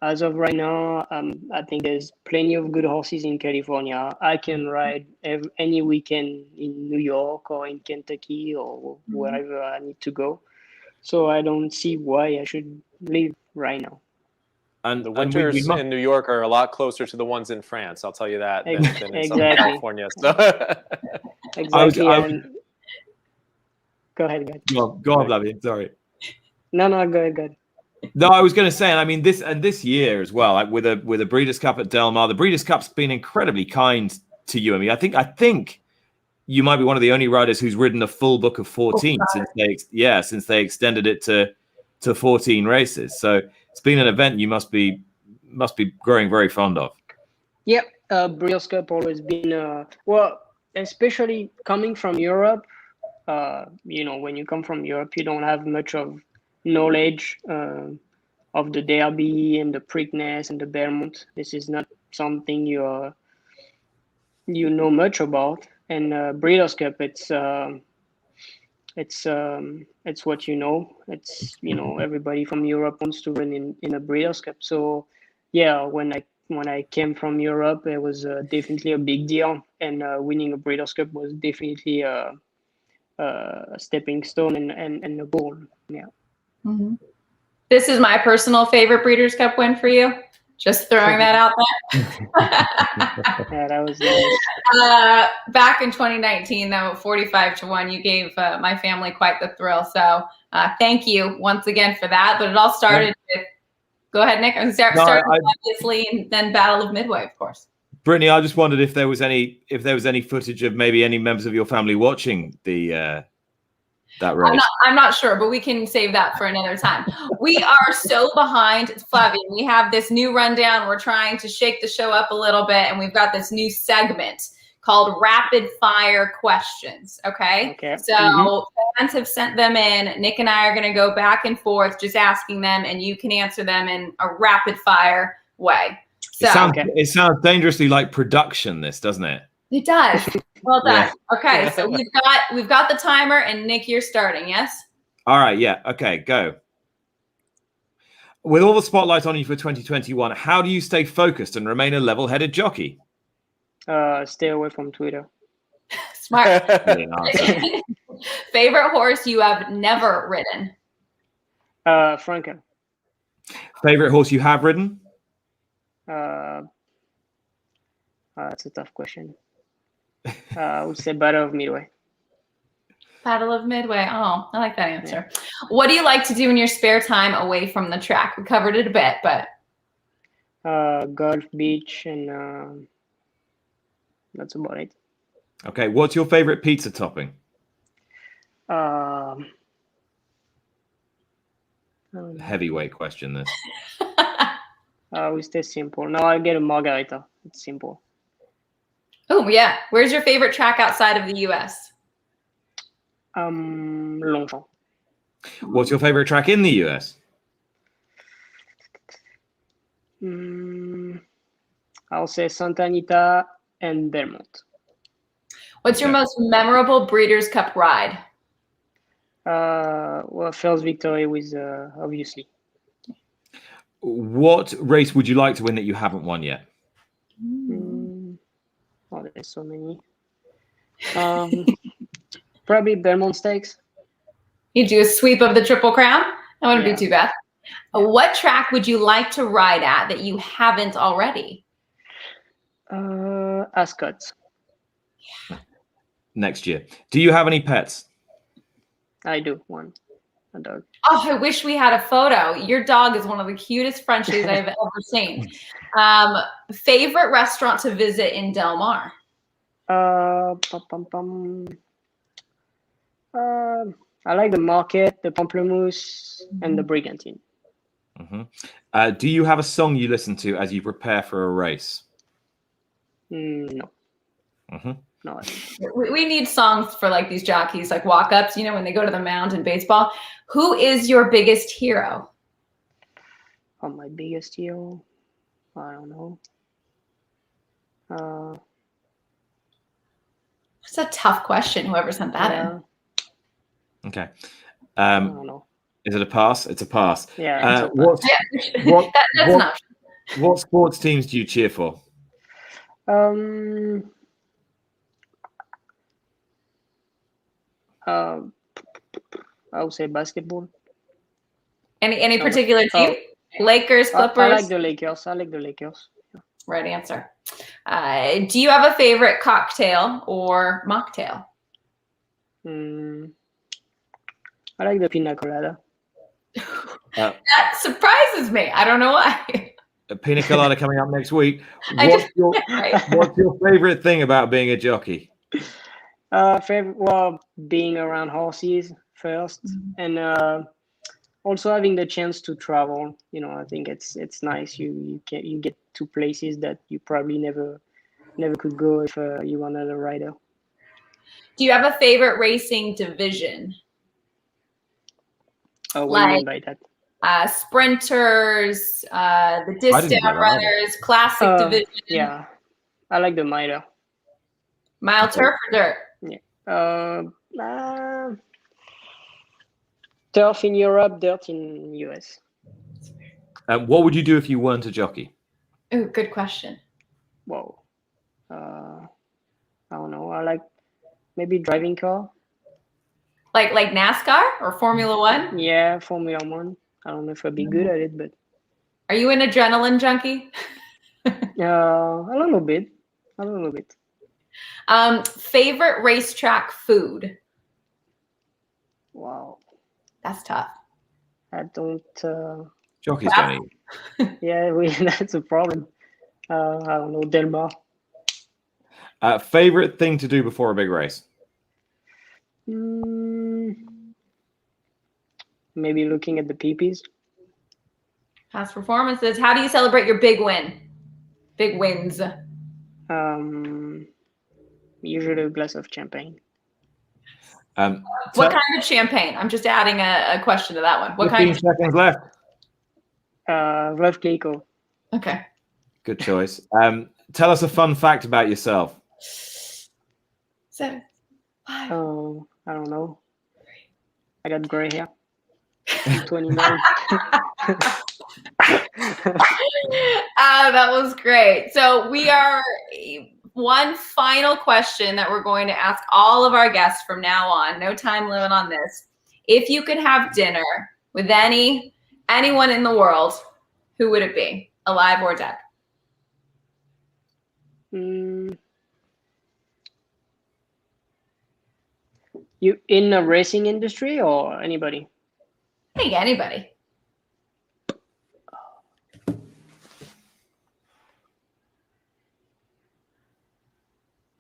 as of right now, I think there's plenty of good horses in California. I can ride any weekend in New York or in Kentucky or wherever I need to go. So I don't see why I should leave right now. And the winters in New York are a lot closer to the ones in France, I'll tell you that, than in Southern California. So. Exactly. Go ahead. Go on, Flavien. Sorry. No, go ahead. No, I was going to say, and I mean this year as well, like with a Breeders' Cup at Del Mar, the Breeders' Cup's been incredibly kind to you. I mean, I think you might be one of the only riders who's ridden a full book of 14 since they extended it to 14 races. So it's been an event you must be growing very fond of. Yep, Breeders' Cup always been well, especially coming from Europe. When you come from Europe, you don't have much of knowledge of the Derby and the Preakness and the Belmont. This is not something you know much about. And Breeders' Cup, it's what you know. It's everybody from Europe wants to run in a Breeders' Cup. So yeah, when I came from Europe, it was definitely a big deal, and winning a Breeders' Cup was definitely a stepping stone and a goal. Yeah. Mm-hmm. This is my personal favorite Breeders' Cup win for you. Just throwing that out there. Yeah, that was nice. Back in 2019, though, 45-1, you gave my family quite the thrill. So thank you once again for that. But it all started with, go ahead, Nick. Started obviously, and then Battle of Midway, of course. Brittany, I just wondered if there was any footage of maybe any members of your family watching that race. I'm not sure, but we can save that for another time. We are so behind, Flavien. We have this new rundown. We're trying to shake the show up a little bit, and we've got this new segment called Rapid Fire Questions. Okay. So fans have sent them in. Nick and I are going to go back and forth, just asking them, and you can answer them in a rapid fire way. So it sounds dangerously like production, this, doesn't it? It does. Well done. Yeah. Okay, so we've got the timer, and Nick, you're starting. Yes. All right. Yeah. Okay. Go. With all the spotlight on you for 2021, how do you stay focused and remain a level-headed jockey? Stay away from Twitter. Smart. Favorite horse you have never ridden? Franco. Favorite horse you have ridden? That's a tough question. I would say Battle of Midway. Battle of Midway. Oh, I like that answer. Yeah. What do you like to do in your spare time away from the track? We covered it a bit, but golf, beach, and that's about it. Okay, what's your favorite pizza topping? Heavyweight question, this. We stay simple. No, I get a margarita. It's simple. Oh, yeah. Where's your favorite track outside of the U.S.? Longchamp. What's your favorite track in the U.S.? I'll say Santa Anita and Belmont. What's your most memorable Breeders' Cup ride? Well, first victory was obviously. What race would you like to win that you haven't won yet? Oh, there's so many. Probably Belmont Stakes. You do a sweep of the Triple Crown? That wouldn't be too bad. What track would you like to ride at that you haven't already? Ascot. Next year. Do you have any pets? I do. One. A dog. Oh, I wish we had a photo. Your dog is one of the cutest Frenchies I've ever seen. Favorite restaurant to visit in Del Mar? I like the Market, the Pamplemousse, and the Brigantine. Do you have a song you listen to as you prepare for a race? No. No. We need songs for like these jockeys, like walk-ups, you know, when they go to the mound in baseball. Who is your biggest hero? Oh, my biggest hero? I don't know. It's a tough question, whoever sent that in. Okay. I don't know. Is it a pass? It's a pass. Yeah. What That's what sports teams do you cheer for? I would say basketball. Any particular team? Lakers, Clippers? I like the Lakers. Right answer. Do you have a favorite cocktail or mocktail? I like the pina colada. That surprises me. I don't know why. A pina colada coming up next week. What's your favorite thing about being a jockey? Being around horses first, and also having the chance to travel. You know, I think it's nice. You get to places that you probably never could go if you were not a rider. Do you have a favorite racing division? What do you mean by that? Sprinters, the distance runners, classic division. Yeah, I like the mile. Mile turf or dirt? Yeah. Turf in Europe, dirt in US. What would you do if you weren't a jockey? Oh, good question. Whoa. I don't know. I like maybe driving car. Like NASCAR or Formula One? Yeah, Formula One. I don't know if I'd be good at it, but. Are you an adrenaline junkie? A little bit. Favorite racetrack food? Wow. That's tough. I don't. Jockeys don't eat. Yeah, that's a problem. I don't know, Del Mar. Favorite thing to do before a big race? Maybe looking at the peepees. Past performances. How do you celebrate your big win? Big wins. Usually a glass of champagne. What kind of champagne? I'm just adding a question to that one. What 15 kind? seconds left. Veuve Clicquot. Okay. Good choice. Tell us a fun fact about yourself. 7, 5. Oh, I don't know. I got gray hair. 29. That was great. So we are one final question that we're going to ask all of our guests from now on. No time limit on this. If you could have dinner with anyone in the world, who would it be, alive or dead? Mm, you in the racing industry or anybody? I think anybody.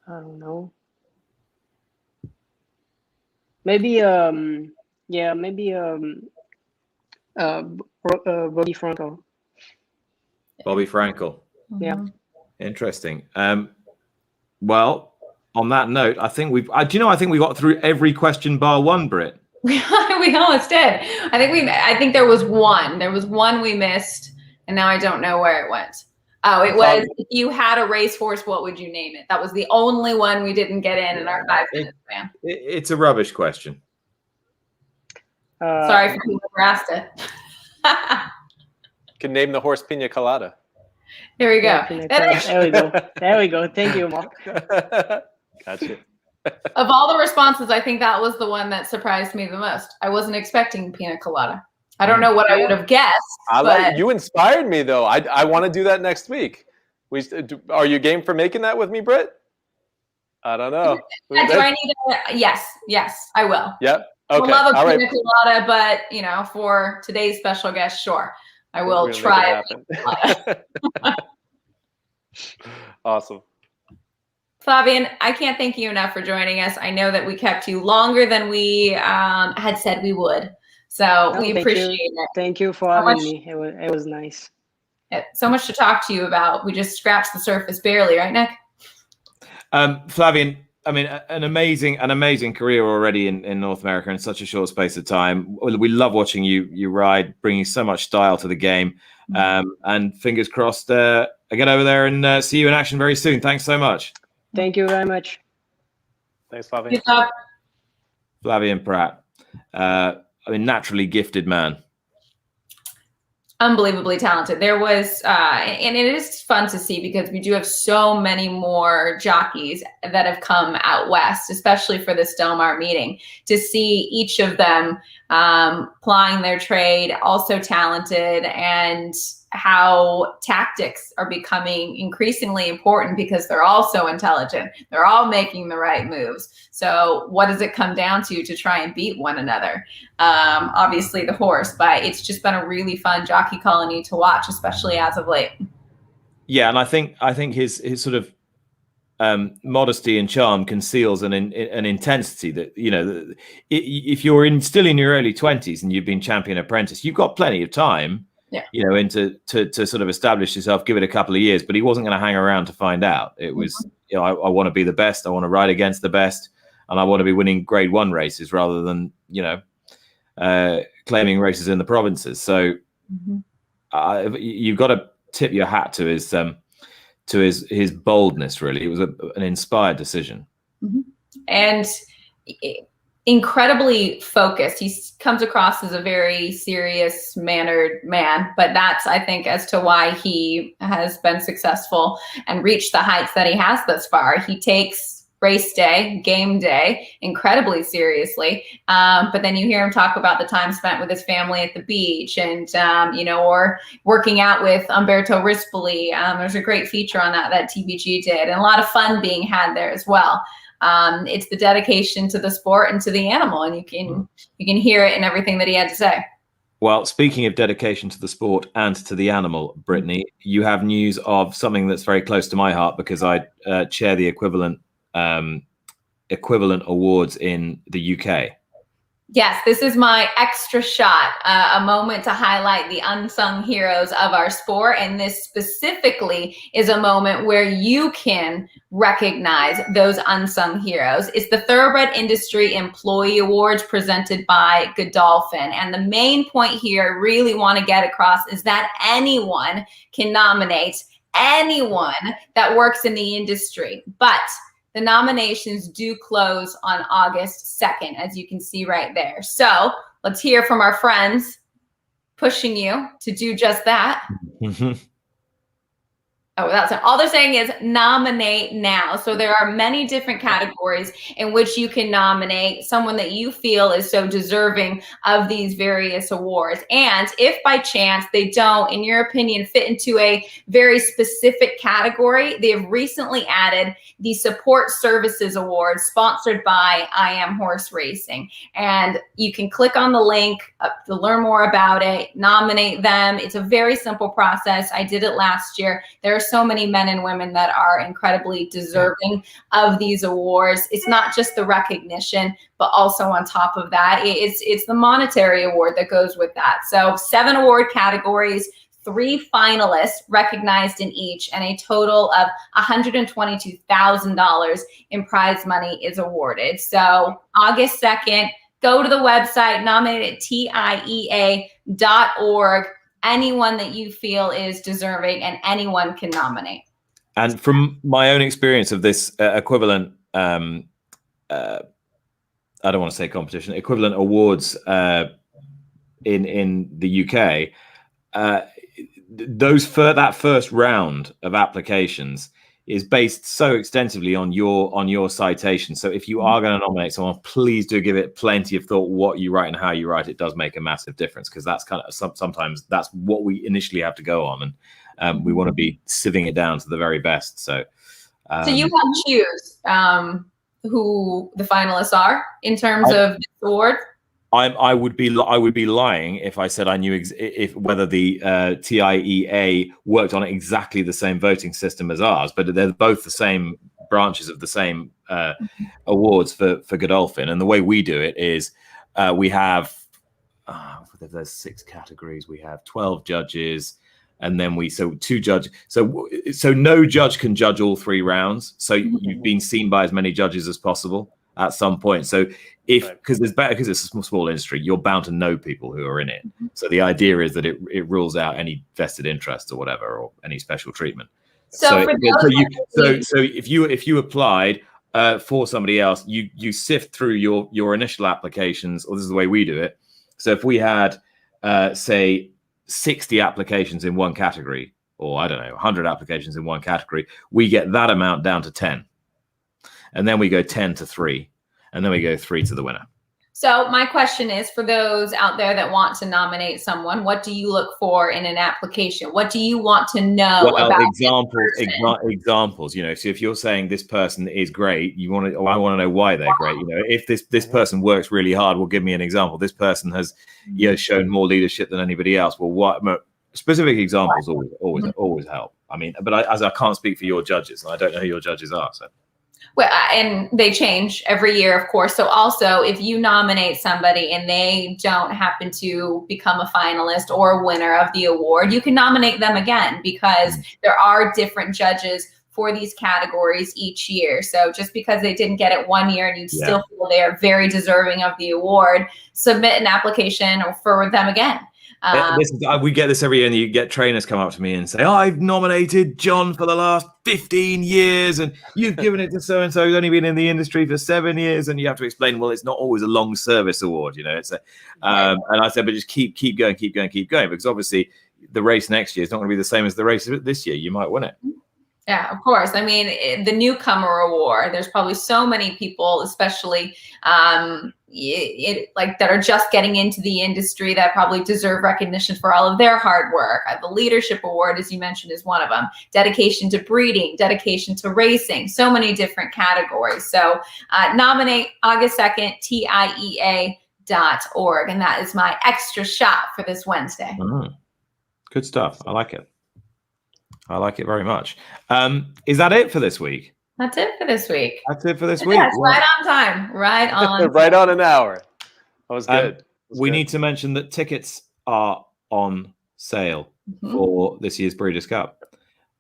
I don't know. Maybe yeah, maybe Bobby Franco. Bobby Frankel. Yeah. Mhm. Interesting. Well, on that note, I think we've. Do you know? I think we got through every question bar one, Britt. We almost did. I think there was one. There was one we missed, and now I don't know where it went. Oh, it was, if you had a racehorse, what would you name it? That was the only one we didn't get in our 5 minutes span. It's a rubbish question. Sorry for whoever asked it. Can name the horse Pina Colada. Here we go. Yeah, there we go. There we go. Thank you, Mark. Gotcha. Of all the responses, I think that was the one that surprised me the most. I wasn't expecting Pina Colada. I don't know what I would have guessed. You inspired me, though. I want to do that next week. Are you game for making that with me, Britt? I don't know. Do I need a, yes, I will. Yep. Okay. I love a All Pina right. Colada, but for today's special guest, sure. I will try. Awesome. Flavien, I can't thank you enough for joining us. I know that we kept you longer than we had said we would. So we appreciate it. Thank you for having me. It was nice. So much to talk to you about. We just scratched the surface barely, right, Nick? Flavien, I mean, an amazing career already in North America in such a short space of time. We love watching you ride, bringing so much style to the game. And fingers crossed, I get over there and see you in action very soon. Thanks so much. Thank you very much. Thanks, Flavien. Good job. Flavien Prat, naturally gifted man. Unbelievably talented. There was, and it is fun to see because we do have so many more jockeys that have come out west, especially for this Del Mar meeting, to see each of them plying their trade, also talented, and how tactics are becoming increasingly important because they're all so intelligent. They're all making the right moves. So what does it come down to try and beat one another? Obviously the horse, but it's just been a really fun jockey colony to watch, especially as of late. Yeah, and I think his sort of modesty and charm conceals an intensity that, if you're still in your early 20s and you've been champion apprentice, you've got plenty of time. Yeah. To sort of establish yourself, give it a couple of years, but he wasn't going to hang around to find out. It was, I want to be the best. I want to ride against the best, and I want to be winning Grade 1 races rather than, claiming races in the provinces. So you've got to tip your hat to his boldness. Really, it was an inspired decision. And incredibly focused. He comes across as a very serious mannered man, but that's, I think, as to why he has been successful and reached the heights that he has thus far. He takes race day, game day, incredibly seriously. But then you hear him talk about the time spent with his family at the beach and, or working out with Umberto Rispoli. There's a great feature on that TBG did, and a lot of fun being had there as well. It's the dedication to the sport and to the animal, and you can hear it in everything that he had to say. Well, speaking of dedication to the sport and to the animal, Brittany, you have news of something that's very close to my heart because I chair the equivalent awards in the UK. Yes, this is my extra shot, a moment to highlight the unsung heroes of our sport. And this specifically is a moment where you can recognize those unsung heroes. It's the Thoroughbred Industry Employee Awards presented by Godolphin. And the main point here I really want to get across is that anyone can nominate anyone that works in the industry. But the nominations do close on August 2nd, as you can see right there. So let's hear from our friends pushing you to do just that. Oh, that's it. All they're saying is nominate now. So there are many different categories in which you can nominate someone that you feel is so deserving of these various awards. And if by chance they don't, in your opinion, fit into a very specific category, they have recently added the Support Services Award sponsored by I Am Horse Racing. And you can click on the link to learn more about it, nominate them. It's a very simple process. I did it last year. There are so many men and women that are incredibly deserving of these awards. It's not just the recognition, but also on top of that, it's the monetary award that goes with that. So 7 award categories, 3 finalists recognized in each, and a total of $122,000 in prize money is awarded. So August 2nd, go to the website, nominate at TIEA.org. Anyone that you feel is deserving, and anyone can nominate. And from my own experience of this equivalent, I don't want to say competition, equivalent awards in the UK, that first round of applications is based so extensively on your citation. So if you are going to nominate someone, please do give it plenty of thought. What you write and how you write it does make a massive difference, because that's kind of sometimes that's what we initially have to go on, and we want to be sieving it down to the very best. So you will choose who the finalists are in terms of this award. I would be lying if I said I knew whether the TIEA worked on exactly the same voting system as ours, but they're both the same branches of the same awards for Godolphin. And the way we do it is we have there's 6 categories. We have 12 judges, and then 2 judges. So no judge can judge all 3 rounds. So you've been seen by as many judges as possible at some point. So because it's a small industry, you're bound to know people who are in it. So the idea is that it rules out any vested interest or whatever, or any special treatment. So if you applied for somebody else, you sift through your initial applications, or this is the way we do it. So if we had say 60 applications in one category, or I don't know, 100 applications in one category, we get that amount down to 10. And then we go 10 to 3, and then we go 3 to the winner. So my question is, for those out there that want to nominate someone, what do you look for in an application? What do you want to know about examples? You know, so if you're saying this person is great, I want to know why they're great. You know, if this person works really hard, well, give me an example. This person has shown more leadership than anybody else. Well, what specific examples always help. I mean, but I can't speak for your judges, and I don't know who your judges are. So. Well, and they change every year, of course. So also, if you nominate somebody and they don't happen to become a finalist or a winner of the award, you can nominate them again, because there are different judges for these categories each year. So just because they didn't get it one year and you still feel they are very deserving of the award, submit an application for them again. We get this every year, and you get trainers come up to me and say, I've nominated John for the last 15 years and you've given it to so-and-so who's only been in the industry for 7 years. And you have to explain, well, it's not always a long service award, you know. It's and I said, but just keep going, because obviously the race next year is not going to be the same as the race this year. You might win it. Yeah, of course. I mean, the newcomer award, there's probably so many people, especially that are just getting into the industry, that probably deserve recognition for all of their hard work. The leadership award, as you mentioned, is one of them. Dedication to breeding, dedication to racing, so many different categories. So nominate August 2nd, TIEA.org. And that is my extra shot for this Wednesday. Good stuff. I like it. I like it very much. Is that it for this week? That's it for this week. That's it for this week. Yes, right on time. Right on. Right on an hour. That was good. We need to mention that tickets are on sale for this year's Breeders' Cup.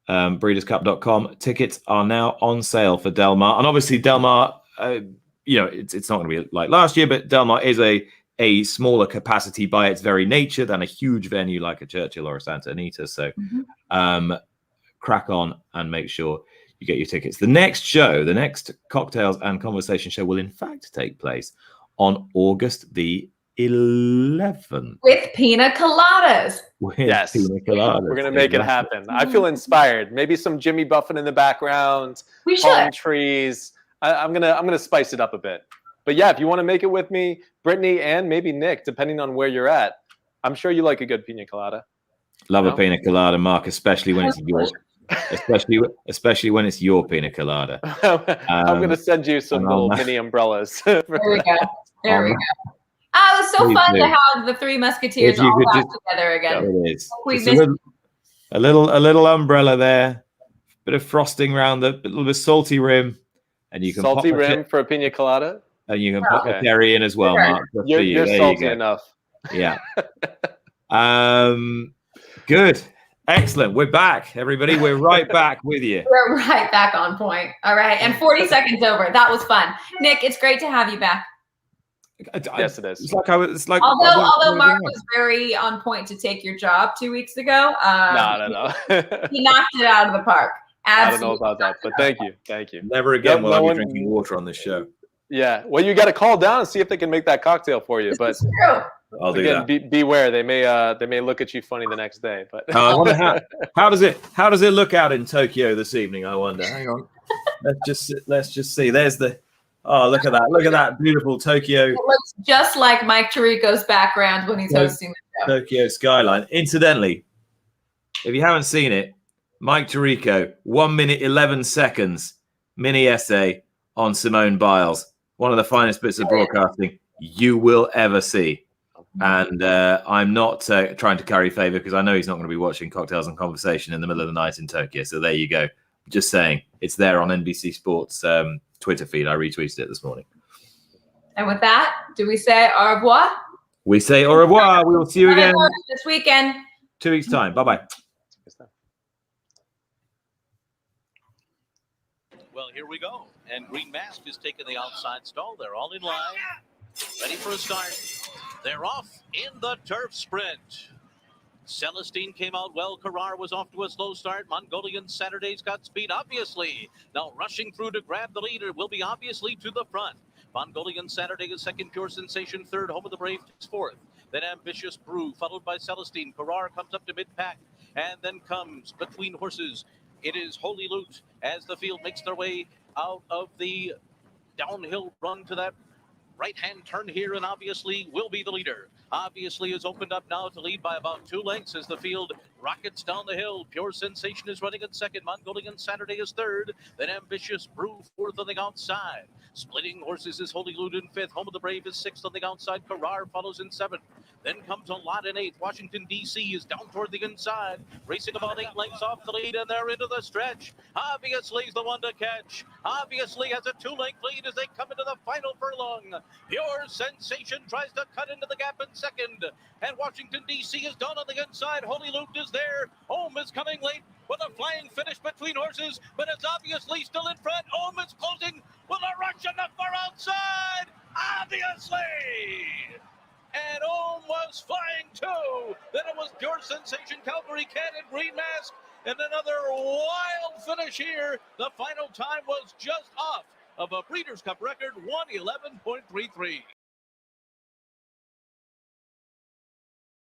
BreedersCup.com. Tickets are now on sale for Del Mar. And obviously Del Mar, it's not going to be like last year, but Del Mar is a smaller capacity by its very nature than a huge venue like a Churchill or a Santa Anita. So crack on and make sure you get your tickets. The next Cocktails and Conversation show will in fact take place on August the 11th. With pina coladas. With Yes. pina coladas. We're gonna make it happen. I feel inspired. Maybe some Jimmy Buffett in the background. We Palm should. trees. I'm gonna spice it up a bit. But yeah, if you want to make it with me, Brittany and maybe Nick, depending on where you're at, I'm sure you like a good pina colada. Love a pina colada, Mark, especially when it's your, especially when it's your pina colada. I'm gonna send you some little mini umbrellas. There we go. There we go. Oh, it was so fun to have the Three Musketeers all back together again. It is. A little umbrella there, bit of frosting around the little bit salty rim, and you can salty rim for a pina colada. And you can put the cherry in as well, Mark. You're salty enough. Yeah. Good. Excellent. We're back, everybody. We're right back with you. We're right back on point. All right. And 40 seconds over. That was fun. Nick, it's great to have you back. Yes, it is. It's like although Mark was very on point to take your job 2 weeks ago. No. He knocked it out of the park. Absolutely. I don't know about that, but thank you. Never again will I be drinking water on this show. Yeah, well, you got to call down and see if they can make that cocktail for you. But I'll do that. Beware, they may look at you funny the next day. But I wonder how does it look out in Tokyo this evening? I wonder. Hang on, let's just see. There's the look at that beautiful Tokyo. It looks just like Mike Tirico's background when he's hosting the show. Tokyo skyline. Incidentally, if you haven't seen it, Mike Tirico, 1 minute 11 seconds mini essay on Simone Biles. One of the finest bits of broadcasting you will ever see. And I'm not trying to curry favor because I know he's not going to be watching Cocktails and Conversation in the middle of the night in Tokyo. So there you go. Just saying. It's there on NBC Sports Twitter feed. I retweeted it this morning. And with that, do we say au revoir? We say au revoir. We will see you again this weekend. 2 weeks' time. Bye-bye. Well, here we go. And Green Mask is taking the outside stall. They're all in line. Ready for a start. They're off in the turf sprint. Celestine came out well. Carrar was off to a slow start. Mongolian Saturday's got speed, obviously. Now rushing through to grab the leader will be obviously to the front. Mongolian Saturday is second. Pure Sensation third. Home of the Brave is fourth. Then Ambitious Brew followed by Celestine. Carrar comes up to mid-pack. And then comes between horses. It is Holy Loot as the field makes their way out of the downhill run to that right-hand turn here, and obviously will be the leader. Obviously is opened up now to lead by about 2 lengths as the field rockets down the hill. Pure Sensation is running in second. Mongolian Saturday is third. Then Ambitious Brew fourth on the outside. Splitting horses is Holy Loot in fifth. Home of the Brave is sixth on the outside. Carrar follows in seventh. Then comes a lot in eighth. Washington, D.C. is down toward the inside, racing about 8 lengths off the lead, and they're into the stretch. Obviously is the one to catch. Obviously has a 2-length lead as they come into the final furlong. Pure Sensation tries to cut into the gap in second, and Washington, D.C. is done on the inside. Holy Loot is there. Ohm is coming late with a flying finish between horses, but it's obviously still in front. Ohm is closing with a rush on the far outside. Obviously! And Ohm was flying too. Then it was Pure Sensation, Calgary Cat, and Green Mask. And another wild finish here. The final time was just off of a Breeders' Cup record, 1:11.33.